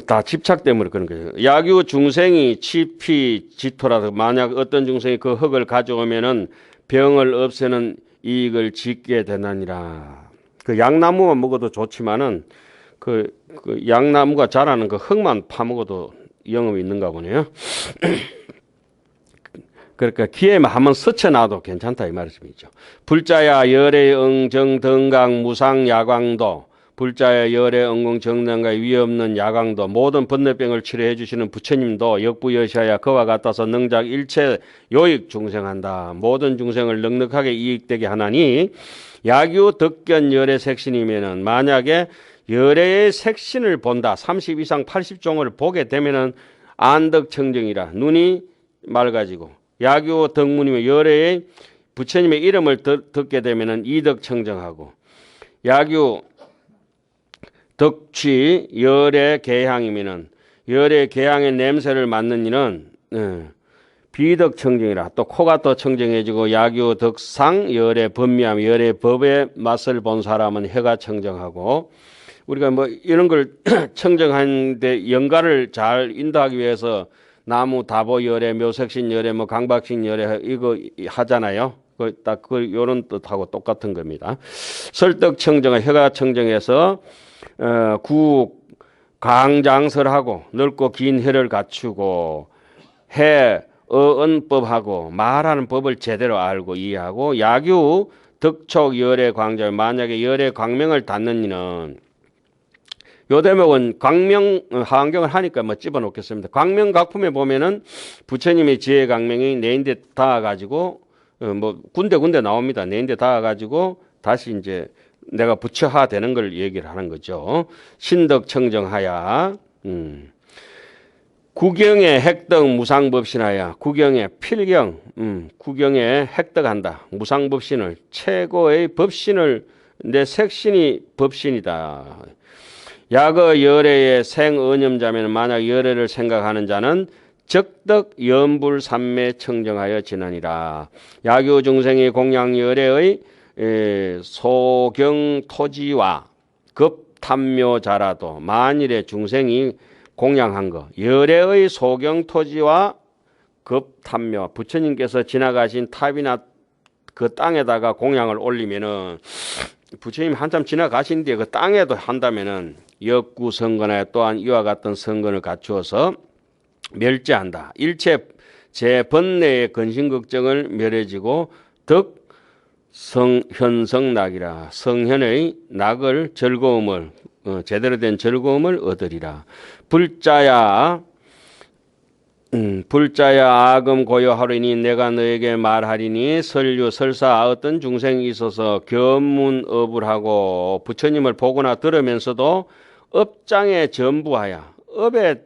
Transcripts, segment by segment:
다 집착 때문에 그런 거죠. 야규 중생이 치피 지토라도 만약 어떤 중생이 그 흙을 가져오면은 병을 없애는 이익을 짓게 되나니라. 그 양나무만 먹어도 좋지만은 그 양나무가 자라는 그 흙만 파먹어도 영업이 있는가 보네요. 그러니까 기회만 한번 스쳐놔도 괜찮다 이 말씀이죠. 불자야 열의 응정 등강 무상 야광도 불자야 열의 응공 정당과 위에 없는 야광도 모든 번뇌병을 치료해 주시는 부처님도 역부여시하야 그와 같아서 능작 일체 요익 중생한다. 모든 중생을 넉넉하게 이익되게 하나니 야규 덕견 열의 색신이면은 만약에 열의 색신을 본다. 30 이상 80종을 보게 되면은 안덕청정이라 눈이 맑아지고 야규 덕문이면 열의 부처님의 이름을 듣게 되면은 이덕청정하고 야규 덕취 열의 개향이면은 열의 개향의 냄새를 맡는 이는 비덕청정이라 또 코가 또 청정해지고 야규 덕상 열의 법미함 열의 법의 맛을 본 사람은 혀가 청정하고 우리가 뭐 이런 걸 청정하는데 연가를 잘 인도하기 위해서 나무 다보 열의 묘색신 열의 뭐 강박신 열의 이거 하잖아요. 딱 요런 뜻하고 똑같은 겁니다. 설득 청정은 혀가 청정해서 구 강장설하고 넓고 긴 혀를 갖추고 해 어언법하고 말하는 법을 제대로 알고 이해하고 야규 덕촉 열의 광자 만약에 열의 광명을 닫는 이는 요 대목은 광명 하안경을 하니까 뭐 집어넣겠습니다. 광명 각품에 보면은 부처님의 지혜 광명이 내인데 닿아가지고 뭐 군데 나옵니다. 내인데 닿아가지고 다시 이제 내가 부처화 되는 걸 얘기를 하는 거죠. 신덕 청정하야. 구경에 획덕 무상법신하야. 구경에 필경. 구경에 획덕한다. 무상법신을 최고의 법신을 내 색신이 법신이다. 야거 열애의 생언염자면 만약 열애를 생각하는 자는 적덕 연불 삼매 청정하여 지나니라. 야교 중생의 공양 열애의 소경토지와 급탐묘자라도 만일에 중생이 공양한 거 열애의 소경토지와 급탐묘 부처님께서 지나가신 탑이나 그 땅에다가 공양을 올리면은 부처님 한참 지나가신 뒤에 그 땅에도 한다면은 역구성건하여 또한 이와 같은 성건을 갖추어서 멸제한다. 일체 제 번뇌의 근심걱정을 멸해지고 덕 성현성낙이라. 성현의 낙을 즐거움을 제대로 된 즐거움을 얻으리라. 불자야 아금 고요하리니 내가 너에게 말하리니 설유 설사 어떤 중생이 있어서 견문업을 하고 부처님을 보거나 들으면서도 업장에 전부하여 업에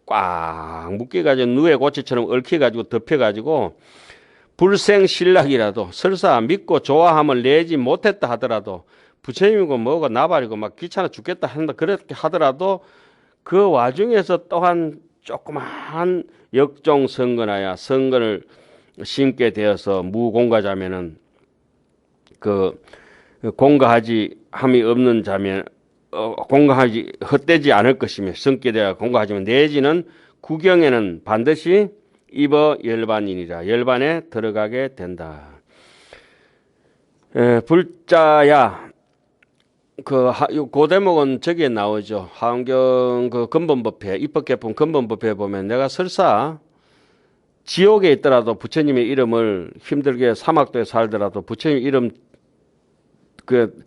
꽉 묶여가지고 누에 고치처럼 얽혀가지고 덮여가지고 불생신락이라도 설사 믿고 좋아함을 내지 못했다 하더라도 부처님이고 뭐고 나발이고 막 귀찮아 죽겠다 한다 그렇게 하더라도 그 와중에서 또한 조그만 역종 성건하여 성건을 심게 되어서 무공가자면은 그 공가하지 함이 없는 자면 공가하지 헛되지 않을 것이며 성게 되어 공가하지만 내지는 구경에는 반드시 입어 열반이니라. 열반에 들어가게 된다. 불자야 그 대목은 저기에 나오죠. 하안경 그 근본법회 입법개품 근본법회에 보면 내가 설사 지옥에 있더라도 부처님의 이름을 힘들게 사막도에 살더라도 부처님 이름 그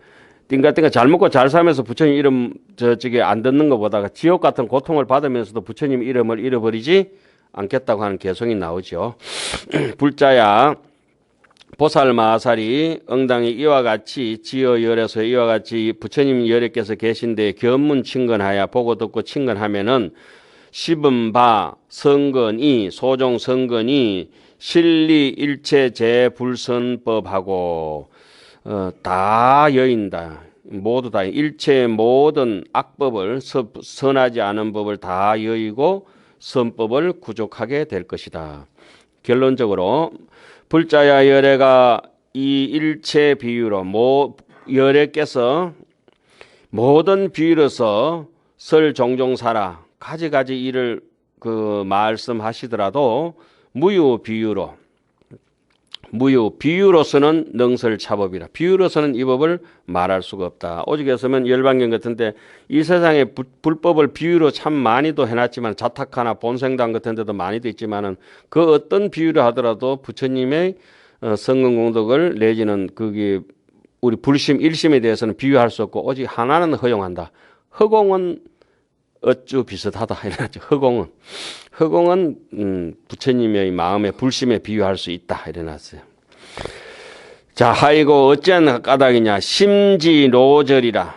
띵가띵가 잘 먹고 잘 살면서 부처님 이름 저쪽에 안 듣는 것보다 지옥 같은 고통을 받으면서도 부처님 이름을 잃어버리지 않겠다고 하는 개성이 나오죠. 불자야 보살 마살이 응당이 이와 같이 지어 열에서 이와 같이 부처님 열애께서 계신데 견문 친근하여 보고 듣고 친근하면은 십은바 성건이 소종 성건이 실리 일체 재불선법하고 다 여인다. 모두 다 일체 모든 악법을 선하지 않은 법을 다 여의고 선법을 구족하게 될 것이다. 결론적으로 불자야 열애가 이 일체 비유로 열애께서 모든 비유로서 설 종종 사라 가지가지 일을 그 말씀하시더라도 무유 비유로서는 능설차법이라. 비유로서는 이 법을 말할 수가 없다. 오직에서면 열반경 같은데 이 세상에 불법을 비유로 참 많이도 해놨지만 자탁하나 본생당 같은 데도 많이도 있지만은 그 어떤 비유를 하더라도 부처님의 성근공덕을 내지는 그게 우리 불심 일심에 대해서는 비유할 수 없고 오직 하나는 허용한다. 허공은 어쭈 비슷하다 이래가지고 허공은 부처님의 마음의 불심에 비유할 수 있다 이래놨어요. 자, 하이고 어찌한 까닭이냐. 심지노절이라.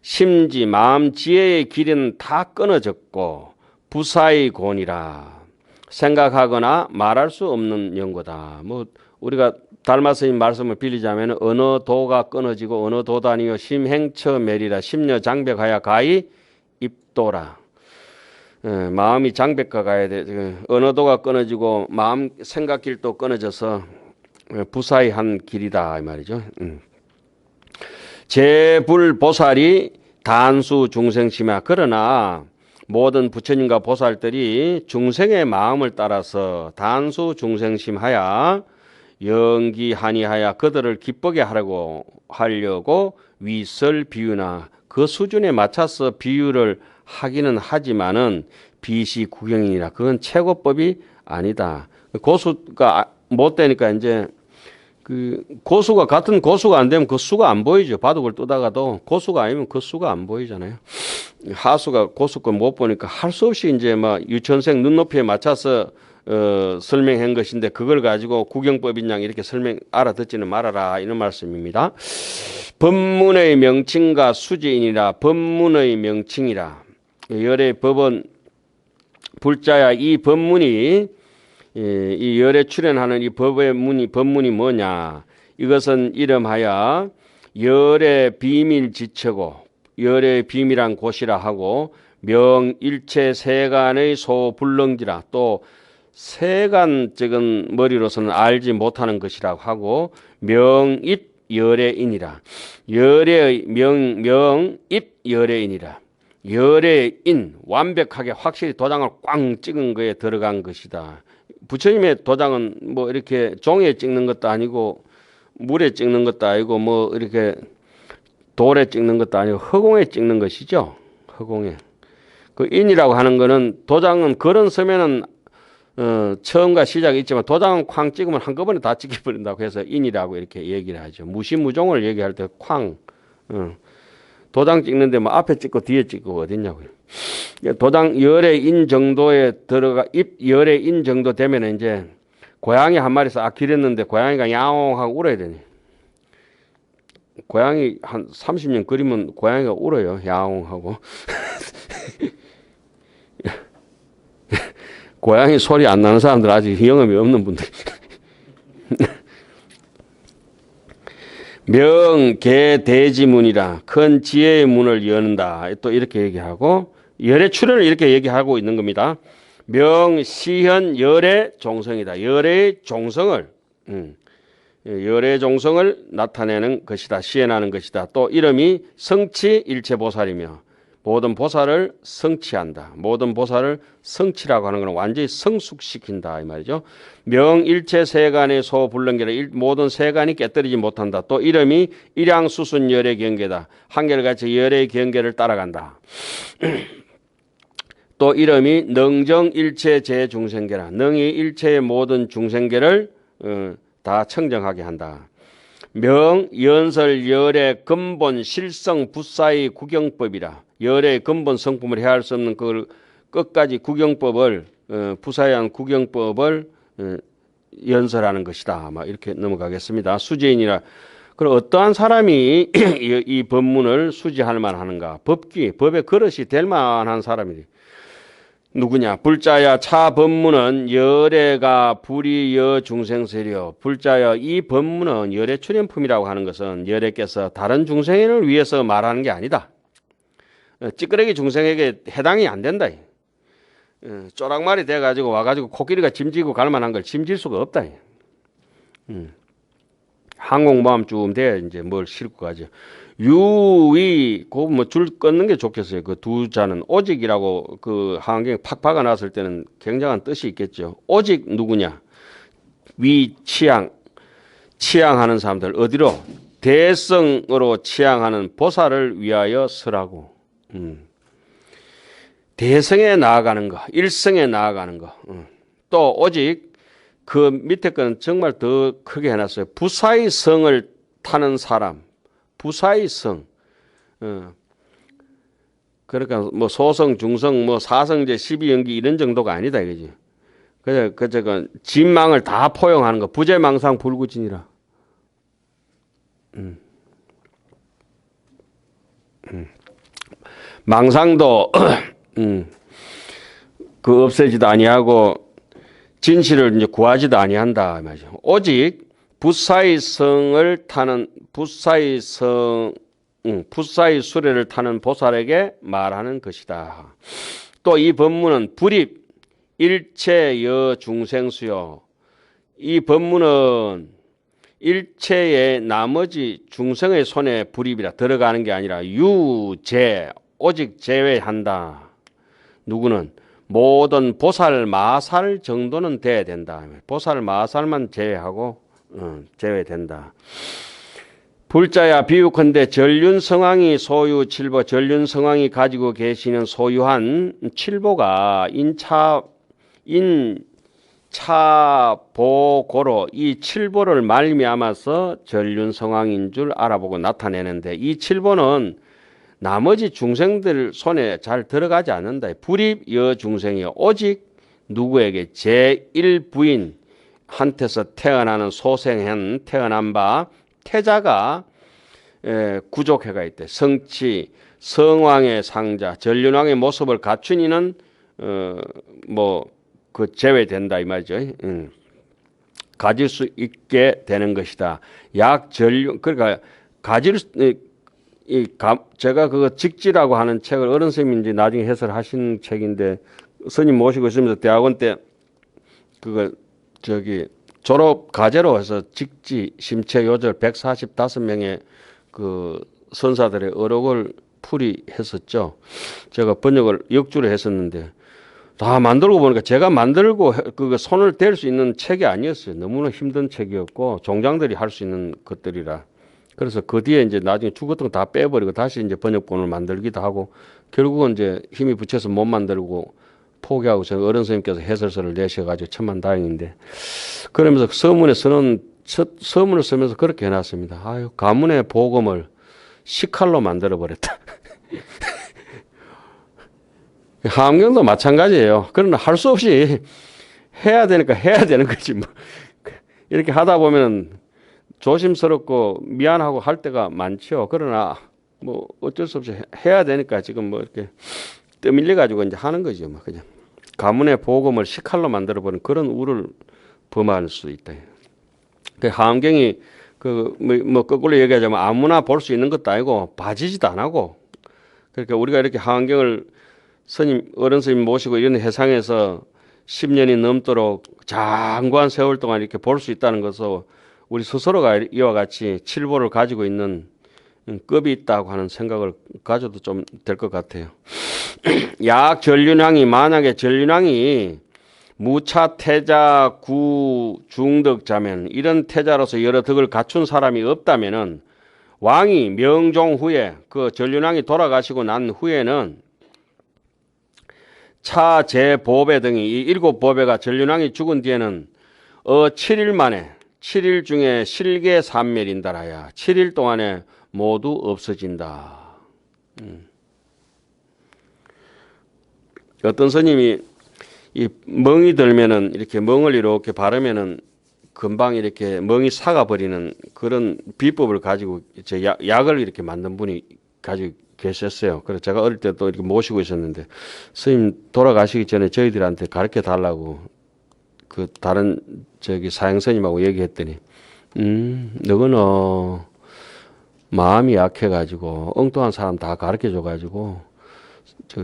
심지 마음 지혜의 길은 다 끊어졌고 부사의 곤이라. 생각하거나 말할 수 없는 연고다. 뭐 우리가 달마스님 말씀을 빌리자면 언어도가 끊어지고 언어도다니요 심행처멸이라. 심려 장벽하여 가히 입도라. 마음이 장벽화 가야 돼. 언어도가 끊어지고 마음 생각길도 끊어져서 부사의 한 길이다 이 말이죠. 제불보살이 단수 중생심이야. 그러나 모든 부처님과 보살들이 중생의 마음을 따라서 단수 중생심하여 연기하니하여 그들을 기쁘게 하려고 위설 비유나 그 수준에 맞춰서 비유를 하기는 하지만은 비시구경이라. 그건 최고법이 아니다. 고수가 못 되니까 이제 그 고수가 같은 고수가 안 되면 그 수가 안 보이죠. 바둑을 뜨다가도 고수가 아니면 그 수가 안 보이잖아요. 하수가 고수 거 못 보니까 할 수 없이 이제 막 유천생 눈높이에 맞춰서 설명한 것인데 그걸 가지고 구경법인 양 이렇게 알아듣지는 말아라 이런 말씀입니다. 법문의 명칭과 수지인이라. 법문의 명칭이라. 열의 법은 불자야. 이 법문이 이 열에 출연하는 이 법문이 뭐냐. 이것은 이름하여 열의 비밀지처고 열의 비밀한 곳이라 하고 명일체 세간의 소불능지라. 또 세간적인 머리로서는 알지 못하는 것이라고 하고 명입 열애인이라. 열애의 명입 열애인이라. 열애인 완벽하게 확실히 도장을 꽝 찍은 거에 들어간 것이다. 부처님의 도장은 뭐 이렇게 종이에 찍는 것도 아니고 물에 찍는 것도 아니고 뭐 이렇게 돌에 찍는 것도 아니고 허공에 찍는 것이죠. 허공에. 그 인이라고 하는 거는 도장은 걸은 서면은 처음과 시작이 있지만 도장은 쾅 찍으면 한꺼번에 다 찍혀버린다고 해서 인이라고 이렇게 얘기를 하죠. 무시무종을 얘기할 때 쾅. 도장 찍는데 뭐 앞에 찍고 뒤에 찍고 어딨냐고요. 도장 열의 인 정도에 열의 인 정도 되면 이제 고양이 한 마리서 길했는데 고양이가 야옹 하고 울어야 되니. 고양이 한 30년 그리면 고양이가 울어요. 야옹 하고. 고양이 소리 안 나는 사람들 아직 경험이 없는 분들. 명계대지문이라. 큰 지혜의 문을 여는다. 또 이렇게 얘기하고 열의 출현을 이렇게 얘기하고 있는 겁니다. 명시현 열의 종성이다. 열의 종성을 나타내는 것이다. 시현하는 것이다. 또 이름이 성치 일체보살이며 모든 보살을 성취한다. 모든 보살을 성취라고 하는 것은 완전히 성숙시킨다 이 말이죠. 명일체 세간의 소불능계라. 모든 세간이 깨뜨리지 못한다. 또 이름이 일양수순 열의 경계다. 한결같이 열의 경계를 따라간다. 또 이름이 능정일체 제중생계라. 능이 일체의 모든 중생계를 다 청정하게 한다. 명연설 열의 근본 실성 부사의 구경법이라. 열의 근본 성품을 해할 수 없는 그걸 끝까지 구경법을 부사의 구경법을 연설하는 것이다. 막 이렇게 넘어가겠습니다. 수재인이라. 그럼 어떠한 사람이 이 법문을 수지할 만하는가? 법의 그릇이 될 만한 사람이래. 누구냐? 불자야 차 법문은 열애가 불이여 중생세려. 불자야 이 법문은 열애 출연품이라고 하는 것은 열애께서 다른 중생을 위해서 말하는 게 아니다. 찌끄레기 중생에게 해당이 안 된다. 쪼락말이 돼가지고 와가지고 코끼리가 짐지고 갈 만한 걸 짐질 수가 없다. 항공모함 쭉 돼야 이제 뭘 싣고 가죠. 유위, 뭐 줄 끊는 게 좋겠어요. 그 두 자는 오직이라고 그 하한경에 팍 박아놨을 때는 굉장한 뜻이 있겠죠. 오직 누구냐? 위 치양하는 사람들 어디로? 대성으로 치양하는 보살을 위하여 서라고. 대성에 나아가는 거, 일성에 나아가는 거. 또 오직 그 밑에 거는 정말 더 크게 해놨어요. 부사의 성을 타는 사람. 부사의 성. 그러니까 뭐 소성, 중성, 뭐 사성제, 12연기 이런 정도가 아니다 이거지. 그저 진망을 다 포용하는 거. 부재망상 불구진이라. 망상도 그 없애지도 아니하고 진실을 이제 구하지도 아니한다 말이죠. 오직 부사의 성을 타는 부사의 수레를 타는 보살에게 말하는 것이다. 또 이 법문은 불입 일체여 중생수요. 이 법문은 일체의 나머지 중생의 손에 불입이라 들어가는 게 아니라 유제 오직 제외한다. 누구는 모든 보살 마살 정도는 돼야 된다. 보살 마살만 제외하고 제외된다. 불자야 비유컨대 전륜성왕이 소유 칠보 전륜성왕이 가지고 계시는 소유한 칠보가 인차보고로 이 칠보를 말미암아서 전륜성왕인 줄 알아보고 나타내는데 이 칠보는 나머지 중생들 손에 잘 들어가지 않는다. 불입 여중생이요. 오직 누구에게 제1부인 한테서 태어나는 소생한 태어난 바 태자가 구족해가 있대. 성치 성왕의 상자 전륜왕의 모습을 갖춘 이는 뭐 그 제외된다 이 말이죠. 가질 수 있게 되는 것이다. 약 전륜 그러니까 가질 제가 그거 직지라고 하는 책을 어른 스님인지 나중에 해설하신 책인데 스님 모시고 있으면서 대학원 때 그거 졸업 과제로 해서 직지 심체 요절 145명의 그 선사들의 어록을 풀이했었죠. 제가 번역을 역주로 했었는데 다 만들고 보니까 제가 만들고 그 손을 댈 수 있는 책이 아니었어요. 너무나 힘든 책이었고 종장들이 할 수 있는 것들이라. 그래서 그 뒤에 이제 나중에 죽었던 거 다 빼버리고 다시 이제 번역본을 만들기도 하고 결국은 이제 힘이 붙여서 못 만들고 포기하고 저는 어른 선생님께서 해설서를 내셔가지고 천만다행인데 그러면서 서문을 쓰면서 그렇게 해놨습니다. 아유 가문의 복음을 식칼로 만들어 버렸다. 하암경도 마찬가지예요. 그러나 할 수 없이 해야 되니까 해야 되는 거지 뭐. 이렇게 하다 보면 조심스럽고 미안하고 할 때가 많죠. 그러나 뭐 어쩔 수 없이 해야 되니까 지금 뭐 이렇게 떠밀려 가지고 이제 하는 거죠. 뭐 그냥 가문의 복음을 식칼로 만들어 버린 그런 우를 범할 수 있다. 그 하암경이 뭐 거꾸로 얘기하자면 아무나 볼 수 있는 것도 아니고 봐지지도 안 하고 그러니까 우리가 이렇게 하암경을 어른 스님 모시고 이런 해상에서 10년이 넘도록 장구한 세월 동안 이렇게 볼 수 있다는 것은 우리 스스로가 이와 같이 칠보를 가지고 있는 급이 있다고 하는 생각을 가져도 좀 될 것 같아요. 약 전륜왕이 만약에 전륜왕이 무차 태자 구 중덕자면 이런 태자로서 여러 덕을 갖춘 사람이 없다면은 왕이 명종 후에 그 전륜왕이 돌아가시고 난 후에는 차, 제, 보배 등이 이 7보배가 전륜왕이 죽은 뒤에는 7일 만에 7일 중에 실계 삼멸인다라야 7일 동안에 모두 없어진다. 어떤 스님이 이 멍이 들면은 이렇게 멍을 이렇게 바르면은 금방 이렇게 멍이 사가버리는 그런 비법을 가지고 약을 이렇게 만든 분이 가지고 계셨어요. 그래서 제가 어릴 때 또 이렇게 모시고 있었는데 스님 돌아가시기 전에 저희들한테 가르쳐 달라고 그 다른 사행스님하고 얘기했더니 너는 마음이 약해가지고 엉뚱한 사람 다 가르쳐 줘가지고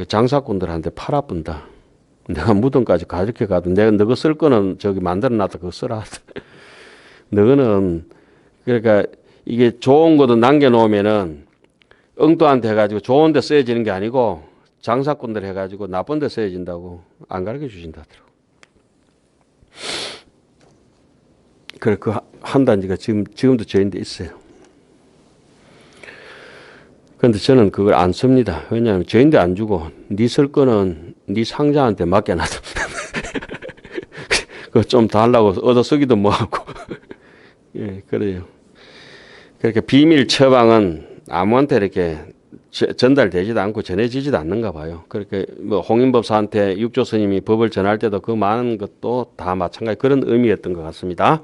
장사꾼들한테 팔아본다. 내가 무덤까지 가르쳐 가도 내가 너가 쓸 거는 만들어 놨다 그거 써라. 너는 그러니까 이게 좋은 것도 남겨놓으면은 엉뚱한데 해가지고 좋은 데 쓰여지는 게 아니고 장사꾼들 해가지고 나쁜 데 쓰여진다고 안 가르쳐 주신다더라고. 그래, 그 한단지가 지금도 저인데 있어요. 그런데 저는 그걸 안 씁니다. 왜냐하면 저인데 안 주고 네 쓸 거는 네 상자한테 맡겨놔도 그거 좀 달라고 얻어 쓰기도 뭐하고. 예, 그래요. 그렇게 비밀 처방은 아무한테 이렇게 전달되지도 않고 전해지지도 않는가 봐요. 그렇게 뭐 홍인법사한테 육조 스님이 법을 전할 때도 그 많은 것도 다 마찬가지 그런 의미였던 것 같습니다.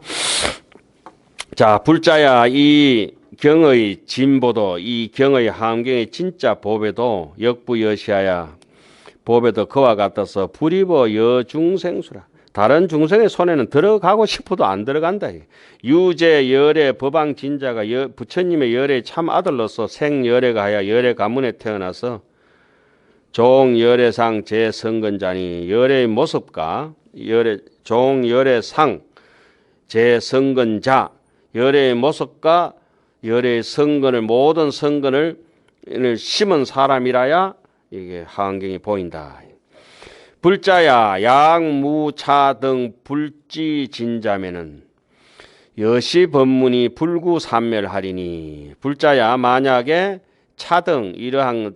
자, 불자야 이 경의 진보도 이 경의 함경의 진짜 보배도 역부여시하야 보배도 그와 같아서 불입어 여중생수라. 다른 중생의 손에는 들어가고 싶어도 안 들어간다. 유제 열애 법왕 진자가 부처님의 열애 참 아들로서 생열애가 하여 열애 가문에 태어나서 종 열애상 제성근자니 열애의 모습과 종 열애상 제성근자 열애의 모습과 열애의 성근을 모든 성근을 심은 사람이라야 이게 하안경이 보인다. 불자야 양무차 등 불지진자면은 여시 법문이 불구삼멸하리니 불자야 만약에 차 등 이러한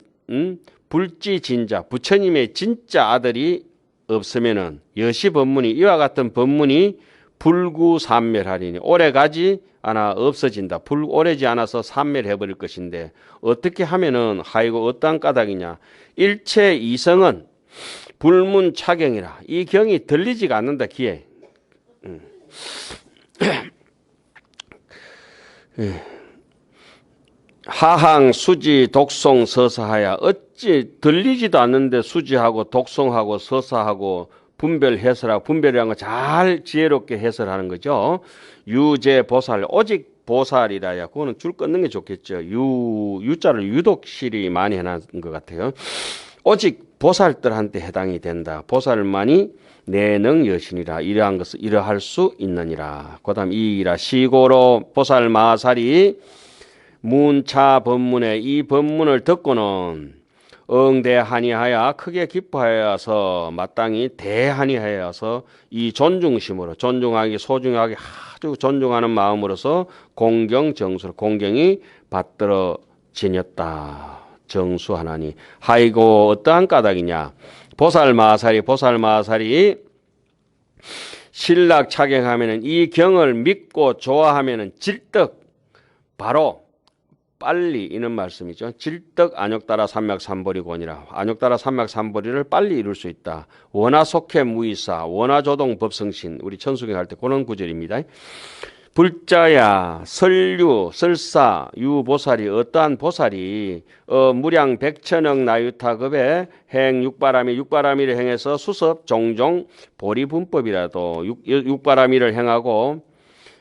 불지진자 부처님의 진짜 아들이 없으면은 여시 법문이 이와 같은 법문이 불구삼멸하리니 오래가지 않아 없어진다. 오래지 않아서 삼멸해버릴 것인데 어떻게 하면은 하이고 어떠한 까닭이냐. 일체 이성은 불문차경이라. 이 경이 들리지가 않는다. 귀에. 하항 수지 독송 서사하야. 어찌 들리지도 않는데 수지하고 독송하고 서사하고 분별 해설하고 분별이라는 거 잘 지혜롭게 해설하는 거죠. 유제 보살 오직 보살이라야. 그거는 줄 끊는 게 좋겠죠. 유자를 유독실이 많이 해놨는 것 같아요. 오직 보살들한테 해당이 된다. 보살만이 내능 여신이라. 이러한 것을 이러할 수 있느니라. 그 다음 이라 시고로 보살 마살이 문차 법문에 이 법문을 듣고는 응대하니하여 크게 기뻐하여서 마땅히 대하니하여서 이 존중심으로 존중하기 소중하게 아주 존중하는 마음으로서 공경정수로 공경이 받들어지녔다. 정수하나니 하이고 어떠한 까닭이냐. 보살마살이 신락 착용하면은 이 경을 믿고 좋아하면은 질떡 바로 빨리 이는 말씀이죠. 질떡 안욕따라 삼맥삼보리곤이라. 안욕따라 삼맥삼보리를 빨리 이룰 수 있다. 원하 속해 무이사 원하조동 법성신. 우리 천수경 할 때 그런 구절입니다. 불자야 설류 설사 유보살이 어떠한 보살이 무량 백천억 나유타급에 행 육바라미를 행해서 수섭 종종 보리분법이라도 육바라미를 행하고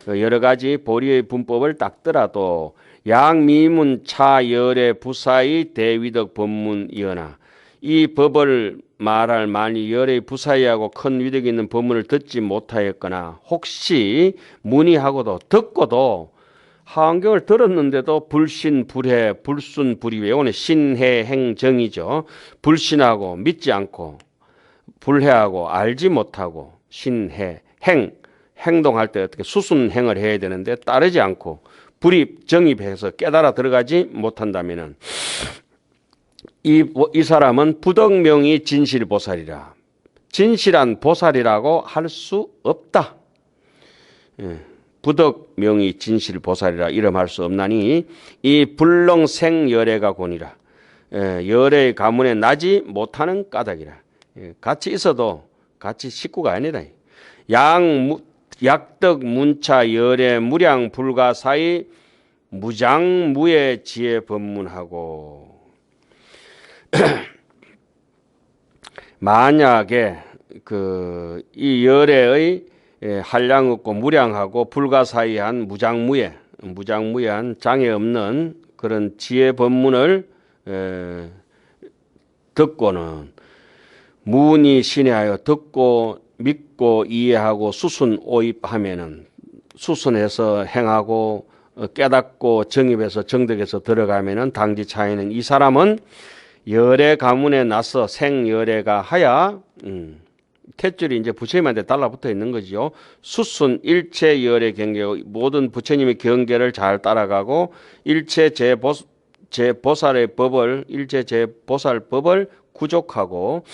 여러 가지 보리의 분법을 닦더라도 양미문 차열의 부사의 대위덕 법문이어나 이 법을 말할 만이 열의 부사이하고 큰 위력이 있는 법문을 듣지 못하였거나 혹시 문의하고도 듣고도 하안경을 들었는데도 불신불해 불순불의외 오늘 신해행정이죠. 불신하고 믿지 않고 불해하고 알지 못하고 행동할 때 어떻게 수순행을 해야 되는데 따르지 않고 불입정입해서 깨달아 들어가지 못한다면은 이 사람은 부덕명이 진실보살이라. 진실한 보살이라고 할 수 없다. 부덕명이 진실보살이라 이름할 수 없나니 이 불렁생열애가 곤이라. 열애의 가문에 나지 못하는 까닭이라. 같이 있어도 같이 식구가 아니라. 약덕 문차 열애 무량 불가 사이 무장무의 지혜 법문하고 만약에 이 열애의 한량 없고 무량하고 불가사의한 무장무예한 장애 없는 그런 지혜 법문을 듣고는 문이 신뢰하여 듣고 믿고 이해하고 수순 오입하면은 수순해서 행하고 깨닫고 정입해서 정득해서 들어가면은 당지 차이는 이 사람은 열애 가문에 나서 생열애가 하야 탯줄이 이제 부처님한테 달라붙어 있는 거죠. 수순 일체 열애 경계 모든 부처님의 경계를 잘 따라가고 일체 제보살의 법을 일체 제보살 법을 구족하고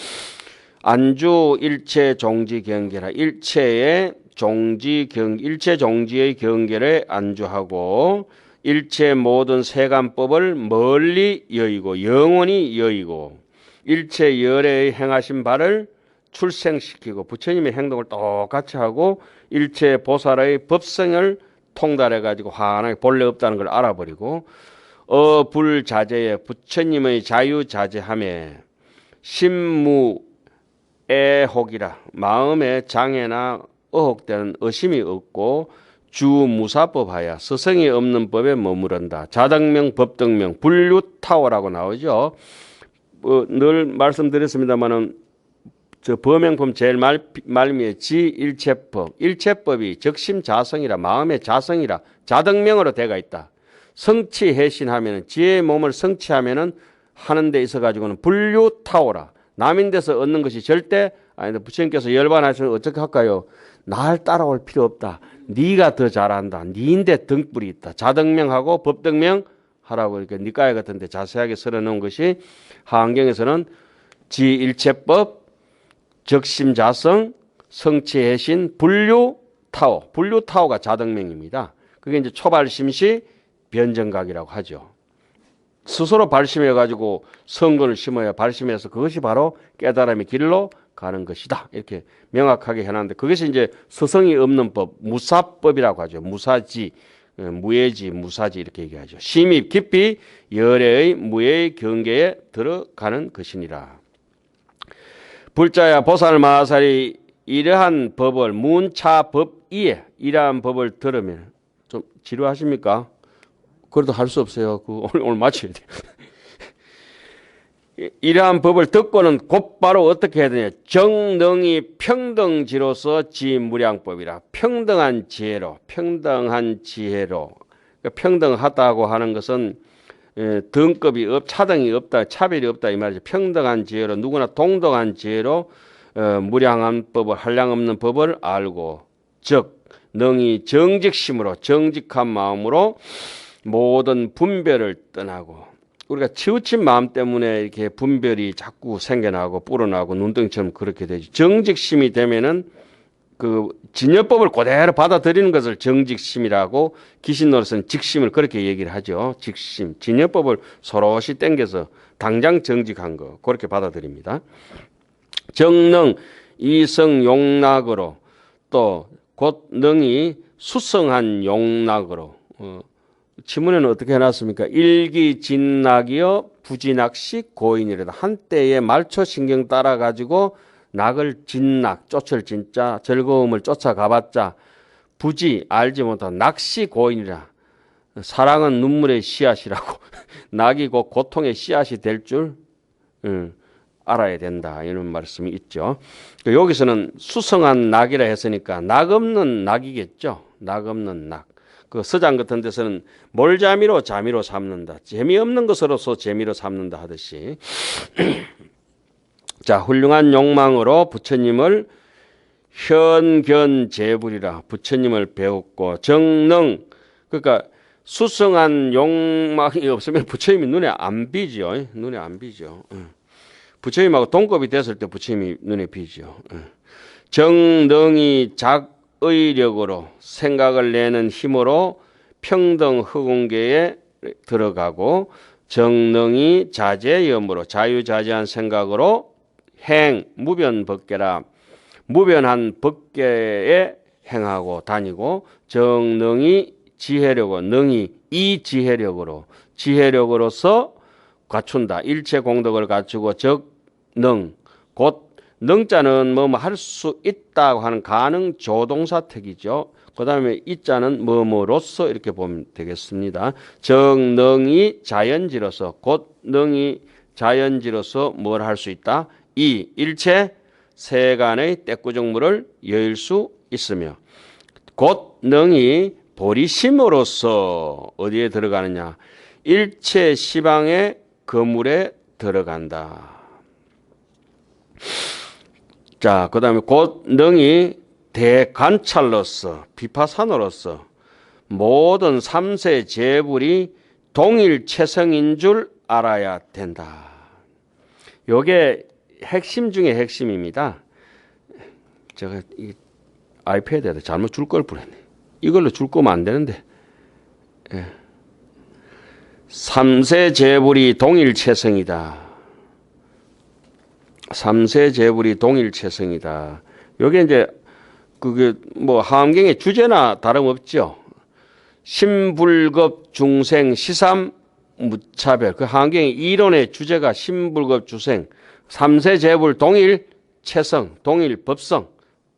안주 일체 종지 경계라 일체 종지의 경계를 안주하고 일체 모든 세간법을 멀리 여의고 영원히 여의고 일체 열애의 행하신 바를 출생시키고 부처님의 행동을 똑같이 하고 일체 보살의 법성을 통달해 가지고 환하게 본래 없다는 걸 알아버리고 불자제에 부처님의 자유자재함에 심무애혹이라 마음의 장애나 의혹되는 의심이 없고 주무사법하야 스성이 없는 법에 머무른다. 자등명, 법등명, 불류타오라고 나오죠. 늘 말씀드렸습니다마는 저 범행품 제일 말미에 지일체법, 일체법이 적심자성이라 마음의 자성이라 자등명으로 되어 있다. 성취해신하면은 지혜의 몸을 성취하면은 하는 데 있어 가지고는 불류타오라. 남인 데서 얻는 것이 절대 아니다. 부처님께서 열반하시면 어떻게 할까요? 날 따라올 필요 없다. 네가 더 잘한다. 네인데 등불이 있다. 자등명하고 법등명 하라고 이렇게 니까야 같은 데 자세하게 설어놓은 것이 하안경에서는 지일체법, 적심자성, 성취해신, 불류타오. 불류타오가 자등명입니다. 그게 이제 초발심시 변정각이라고 하죠. 스스로 발심해가지고 성근을 심어야 발심해서 그것이 바로 깨달음의 길로 가는 것이다. 이렇게 명확하게 해놨는데 그것이 이제 스성이 없는 법, 무사법이라고 하죠. 무사지, 무예지, 무사지 이렇게 얘기하죠. 심히 깊이 열애의 무예의 경계에 들어가는 것이니라. 불자야 보살마살이 이러한 법을 문차법이에 이러한 법을 들으면 좀 지루하십니까? 그래도 할 수 없어요. 오늘 마쳐야 돼요. 이러한 법을 듣고는 곧바로 어떻게 해야 되냐. 정능이 평등지로서 지무량법이라. 평등한 지혜로. 평등하다고 하는 것은 등급이 차등이 없다. 차별이 없다 이 말이죠. 평등한 지혜로 누구나 동등한 지혜로 무량한 법을 한량없는 법을 알고 즉 능이 정직심으로 정직한 마음으로 모든 분별을 떠나고 우리가 치우친 마음 때문에 이렇게 분별이 자꾸 생겨나고 불어나고 눈덩이처럼 그렇게 되죠. 정직심이 되면은 그 진여법을 그대로 받아들이는 것을 정직심이라고 기신 노릇은 직심을 그렇게 얘기를 하죠. 직심, 진여법을 서로시 땡겨서 당장 정직한 거 그렇게 받아들입니다. 정능, 이성 용락으로 또 곧 능이 수성한 용락으로 지문에는 어떻게 해놨습니까? 일기진낙이여 부진낙시 고인이래다. 한때의 말초신경 따라가지고 낙을 진낙, 쫓을 진짜, 즐거움을 쫓아가봤자 부지 알지 못한 낙시 고인이라. 사랑은 눈물의 씨앗이라고. 낙이 곧 고통의 씨앗이 될 줄 알아야 된다. 이런 말씀이 있죠. 여기서는 수성한 낙이라 했으니까 낙 없는 낙이겠죠. 낙 없는 낙. 그 서장 같은 데서는 몰자미로 자미로 삼는다. 재미없는 것으로서 재미로 삼는다 하듯이 자 훌륭한 욕망으로 부처님을 현견재불이라 부처님을 배웠고 정능 그러니까 수성한 욕망이 없으면 부처님이 눈에 안 비죠. 눈에 안 비죠. 부처님하고 동급이 됐을 때 부처님이 눈에 비죠. 정능이 의력으로 생각을 내는 힘으로 평등 흑운계에 들어가고 정능이 자제염으로 자유자재한 생각으로 무변법계라 무변한 법계에 행하고 다니고 정능이 지혜력으로 능이 이지혜력으로 지혜력으로서 갖춘다. 일체 공덕을 갖추고 적능 곧 능자는 뭐뭐 할 수 있다고 하는 가능 조동사택이죠. 그 다음에 이자는 뭐뭐로서 이렇게 보면 되겠습니다. 정능이 자연지로서 곧 능이 자연지로서 뭘 할 수 있다. 이 일체 세간의 떼꾸정물을 여일 수 있으며 곧 능이 버리심으로써 어디에 들어가느냐? 일체 시방의 거물에 들어간다. 자, 그 다음에 곧 능히 대관찰로서 비파산으로서 모든 삼세 재불이 동일체성인 줄 알아야 된다. 요게 핵심 중에 핵심입니다. 제가 이 아이패드에다 잘못 줄 걸 뻔했네. 이걸로 줄 거면 안 되는데. 예. 삼세 재불이 동일체성이다. 삼세 재불이 동일체성이다. 요게 이제 그게 뭐 하암경의 주제나 다름없죠. 신불급 중생 시삼 무차별. 그 하암경의 이론의 주제가 신불급 중생 삼세 재불 동일체성, 동일법성.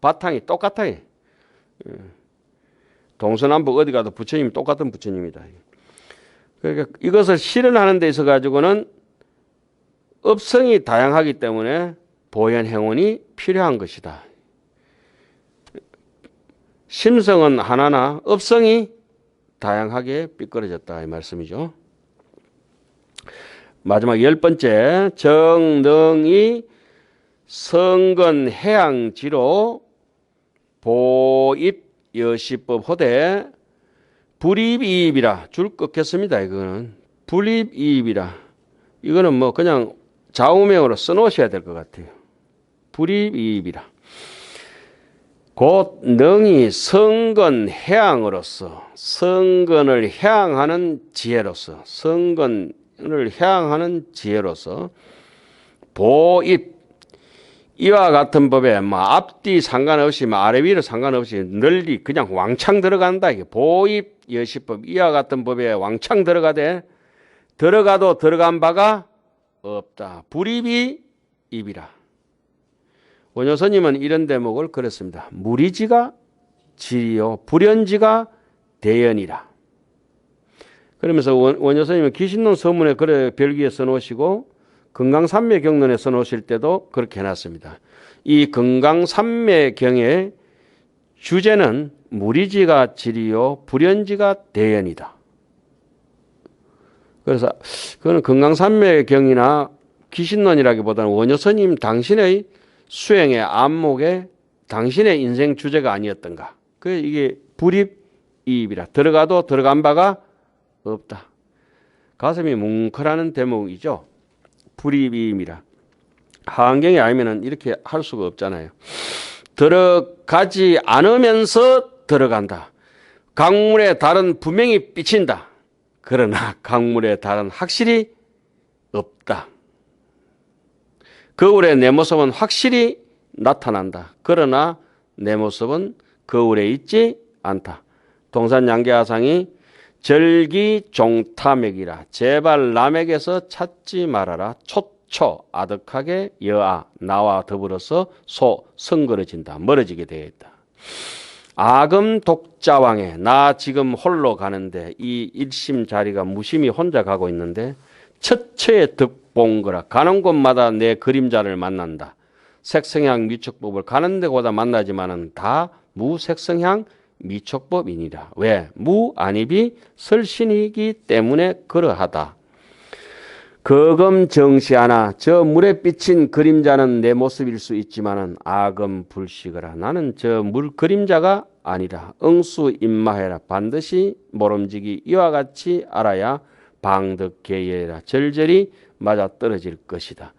바탕이 똑같아요. 동서남북 어디 가도 부처님이 똑같은 부처님이다. 그러니까 이것을 실현하는 데 있어 가지고는 업성이 다양하기 때문에 보현행원이 필요한 것이다. 심성은 하나나 업성이 다양하게 삐뚤어졌다 이 말씀이죠. 마지막 10번째, 정능이 성건 해양지로 보입 여시법 호대 불입이입이라 줄 꺾겠습니다. 이거는 불입이입이라. 이거는 뭐 그냥 좌우명으로 써놓으셔야 될 것 같아요. 불입이입이라. 곧 능이 성건 해양으로서 성건을 해양하는 지혜로서 성건을 해양하는 지혜로서 보입 이와 같은 법에 뭐 앞뒤 상관없이 뭐 아래 위로 상관없이 널리 그냥 왕창 들어간다. 이게 보입 여시법 이와 같은 법에 왕창 들어가되 들어가도 들어간 바가 없다. 불입이 입이라. 원효스님은 이런 대목을 그랬습니다. 무리지가 지리요 불연지가 대연이라. 그러면서 원효스님은 기신론 서문에 그래 별기에 써놓으시고 금강산매경론에 써놓으실 때도 그렇게 해놨습니다. 이 금강산매경의 주제는 무리지가 지리요 불연지가 대연이다. 그래서 그거는 금강산매경이나 기신론이라기보다는 원효스님 당신의 수행의 안목에 당신의 인생 주제가 아니었던가. 그래서 이게 불입이입이라. 들어가도 들어간 바가 없다. 가슴이 뭉클하는 대목이죠. 불입이입이라. 하안경이 아니면 이렇게 할 수가 없잖아요. 들어가지 않으면서 들어간다. 강물의 달은 분명히 비친다. 그러나 강물의 달은 확실히 없다. 거울의 내 모습은 확실히 나타난다. 그러나 내 모습은 거울에 있지 않다. 동산양계하상이 절기종탐액이라. 제발 남에게서 찾지 말아라. 초초 아득하게 여아 나와 더불어서 소 성거러진다. 멀어지게 되어 있다. 아금 독자왕에 나 지금 홀로 가는데 이 일심 자리가 무심히 혼자 가고 있는데 처처에 득본거라. 가는 곳마다 내 그림자를 만난다. 색성향 미척법을 가는 데보다 만나지만은 다 무색성향 미척법이니라. 왜? 무안입이 설신이기 때문에 그러하다. 거금 정시하나 저 물에 비친 그림자는 내 모습일 수 있지만은 아금 불식어라. 나는 저 물 그림자가 아니라 응수임마해라. 반드시 모름지기 이와 같이 알아야 방득계예라. 절절히 맞아떨어질 것이다.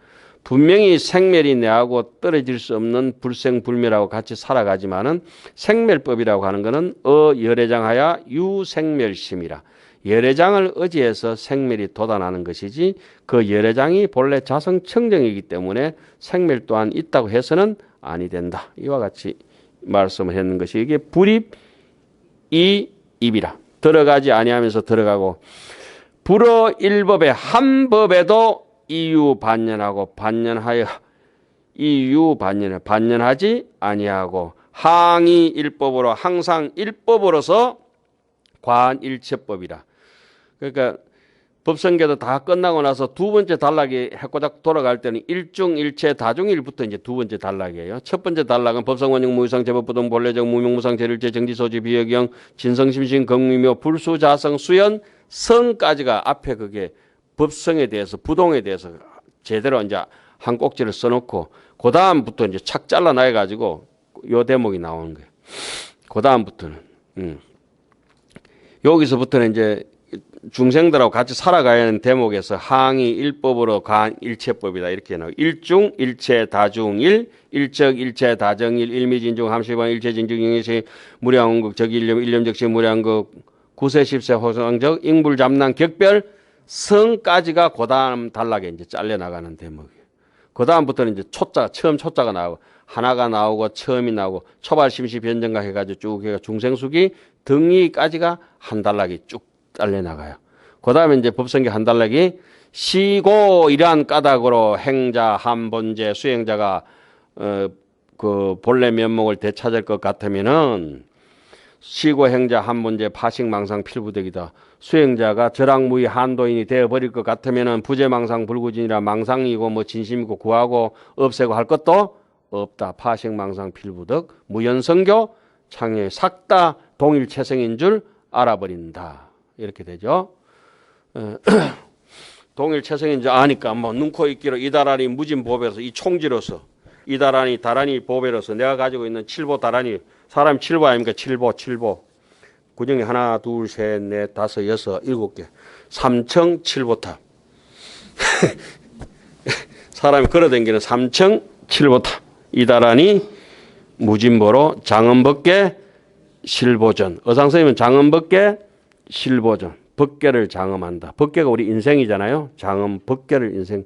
분명히 생멸이 내하고 떨어질 수 없는 불생불멸하고 같이 살아가지만은 생멸법이라고 하는 것은 열애장하야 유생멸심이라. 열애장을 의지해서 생멸이 돋아나는 것이지 그 열애장이 본래 자성청정이기 때문에 생멸 또한 있다고 해서는 아니 된다. 이와 같이 말씀을 했는 것이 이게 불입이입이라. 들어가지 아니하면서 들어가고 불어 일법의 한 법에도 이유 반연하고 반연하여 이유 반연을 반연하지 아니하고 항이 일법으로 항상 일법으로서 관일체법이라. 그러니까 법성계도 다 끝나고 나서 두 번째 단락이 해꼬작 돌아갈 때는 일중일체 다중일부터 이제 두 번째 단락이에요. 첫 번째 단락은 법성원용 무유상 제법부동 본래적 무명무상 제일제 정지소지 비역영 진성심신 경미묘 불수자성 수연 성까지가 앞에 그게 법성에 대해서 부동에 대해서 제대로 이제 한 꼭지를 써놓고 그 다음부터 이제 착 잘라놔 가지고 요 대목이 나오는 거예요. 그 다음부터는 여기서부터는 이제 중생들하고 같이 살아가야 하는 대목에서 항이 일법으로 간 일체법이다 이렇게 나와요. 일중 일체 다중일 일적 일체 다정일 일미진중 함시방 일체진중 영의시 무량원극 적일념 일념적시 무량극 구세십세 호상적 ing불잡난 격별 성까지가 그 다음 단락에 이제 잘려 나가는 대목이에요. 그 다음부터는 이제 초자 처음 초자가 나오고 하나가 나오고 처음이 나오고 초발 심시 변정가 해가지고 쭉 해가 중생수기 등이까지가 한 단락이 쭉 잘려 나가요. 그 다음에 이제 법성계 한 단락이 시고 이러한 까닭으로 행자 한본제 수행자가 그 본래 면목을 되찾을 것 같으면은 시고 행자 한본제 파식망상 필부득이다. 수행자가 절악무의 한도인이 되어버릴 것 같으면은 부재망상 불구진이라 망상이고 뭐 진심이고 구하고 없애고 할 것도 없다. 파식망상 필부득 무연성교 창의 삭다 동일체성인 줄 알아버린다. 이렇게 되죠. 동일체성인 줄 아니까 뭐 눈코 있기로 이다란이 무진보배로서 이 총지로서 이다란이 다란이 보배로서 내가 가지고 있는 칠보 다란이 사람 칠보 아닙니까? 칠보 구정이 하나 둘 셋 넷 다섯 여섯 일곱 개 삼청 칠보탑 사람이 걸어다니는 삼청 칠보탑 이다란이 무진보로 장엄법계 실보전 어상스님은 장엄법계 실보전 법계를 장엄한다. 법계가 우리 인생이잖아요. 장엄 법계를 인생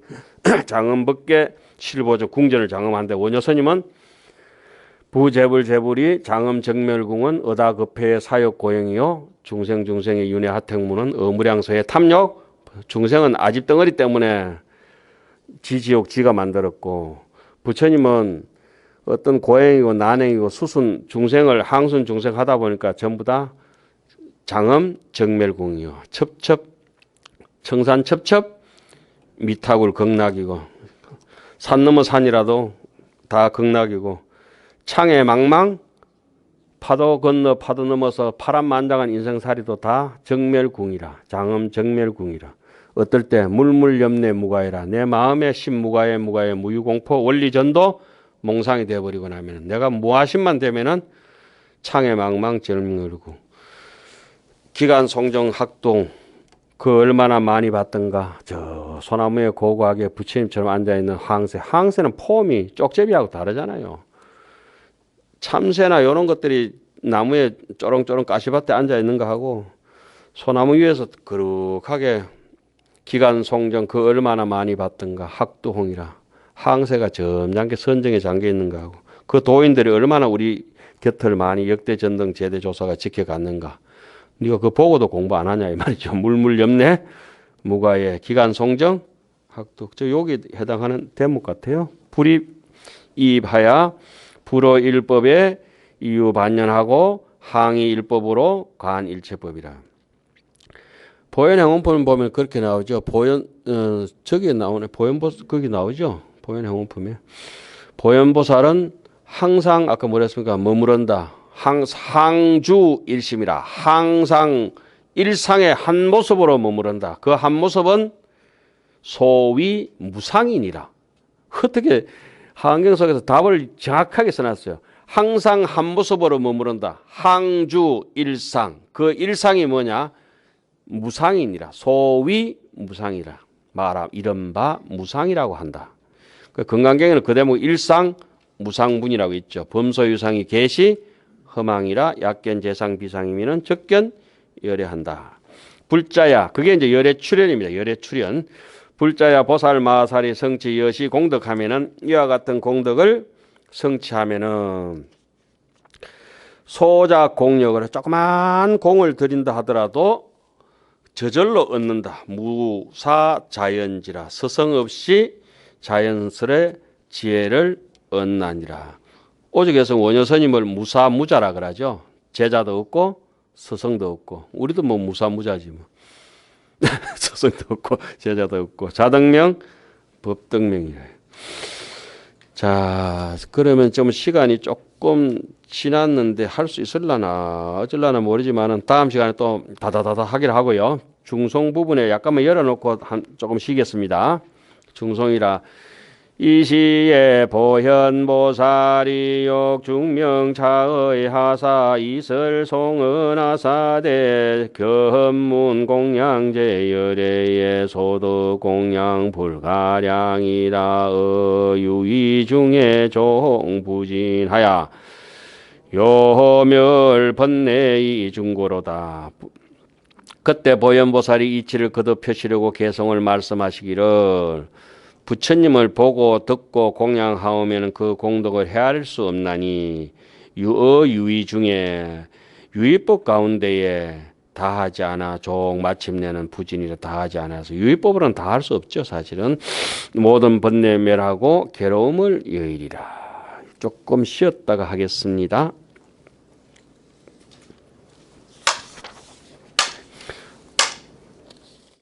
장엄법계 실보전 궁전을 장엄한데 원효스님은 부재불재불이 장엄정멸궁은 어다급회의 사욕고행이요 중생의 윤회 하택문은 어무량서의 탐욕 중생은 아집덩어리 때문에 지지옥 지가 만들었고 부처님은 어떤 고행이고 난행이고 수순 중생을 항순 중생 하다 보니까 전부 다 장엄 정멸궁이요 첩첩 청산 첩첩 미타굴 극락이고 산 넘어 산이라도 다 극락이고 창에 망망 파도 건너 파도 넘어서 파란만장한 인생살이도 다 정멸궁이라 장엄 정멸궁이라 어떨 때 물물염내 무가해라 내 마음에 신무가해 무가해 무유공포 원리전도 몽상이 되어버리고 나면 내가 무아심만 되면은 창에 망망 정멸궁 기간 송정 학동 그 얼마나 많이 봤던가 저 소나무에 고고하게 부처님처럼 앉아있는 항새는 폼이 쪽제비하고 다르잖아요. 참새나 이런 것들이 나무에 쪼렁쪼렁 가시밭에 앉아있는 거 하고 소나무 위에서 거룩하게 기간 송정 그 얼마나 많이 봤던가 학도홍이라 항새가 점잖게 선정에 잠겨있는 거 하고 그 도인들이 얼마나 우리 곁을 많이 역대 전등 제대 조사가 지켜갔는가 네가 그거 보고도 공부 안 하냐 이 말이죠. 물물염내 무가의 기간 송정 학도 저 여기 해당하는 대목 같아요. 불입이하야 불어일법에 이유 반연하고 항의 일법으로 관일체법이라. 보현행원품 보면 그렇게 나오죠. 저기 나오네. 거기 나오죠. 보현행원품에 보현보살은 항상 아까 뭐랬습니까? 머무른다. 항주 일심이라 항상 일상의 한 모습으로 머무른다. 그 한 모습은 소위 무상이니라. 어떻게 한경 속에서 답을 정확하게 써놨어요. 항상 한 모습으로 머무른다. 항주 일상. 그 일상이 뭐냐? 무상이니라. 소위 무상이라. 말하 이른바 무상이라고 한다. 그 건강경에는 그 대목 일상 무상분이라고 있죠. 범소유상이 계시 허망이라 약견 재상 비상이면은 적견 열애한다. 불자야 그게 이제 열애 출현입니다. 열애 출현. 불자야 보살 마살이 성취 여시 공덕하면은 이와 같은 공덕을 성취하면은 소작 공력을 조그만 공을 들인다 하더라도 저절로 얻는다. 무사자연지라 서성 없이 자연스레 지혜를 얻나니라. 오직에서 원효스님을 무사무자라 그러죠. 제자도 없고 서성도 없고 우리도 뭐 무사무자지 뭐. 스승도 없고 제자도 없고 자등명 법등명이래. 자, 그러면 좀 시간이 조금 지났는데 할 수 있을라나 어쩔라나 모르지만은 다음 시간에 또 다다다다 하기로 하고요. 중송 부분에 약간만 열어놓고 조금 쉬겠습니다. 중송이라 이 시에 보현보살이 욕중명차의 하사 이설송은하사대 견문공양제 열애의 소득공양 불가량이라 유의중에 종부진하야 요멸 번뇌의 중고로다. 그때 보현보살이 이치를 거듭 펴시려고 개성을 말씀하시기를 부처님을 보고 듣고 공양하오면 그 공덕을 헤아릴 수 없나니 유의 중에 유의법 가운데에 다하지 않아 종 마침내는 부진이라 다하지 않아서 유의법으로는 다할 수 없죠. 사실은 모든 번뇌 멸하고 괴로움을 여의리라. 조금 쉬었다가 하겠습니다.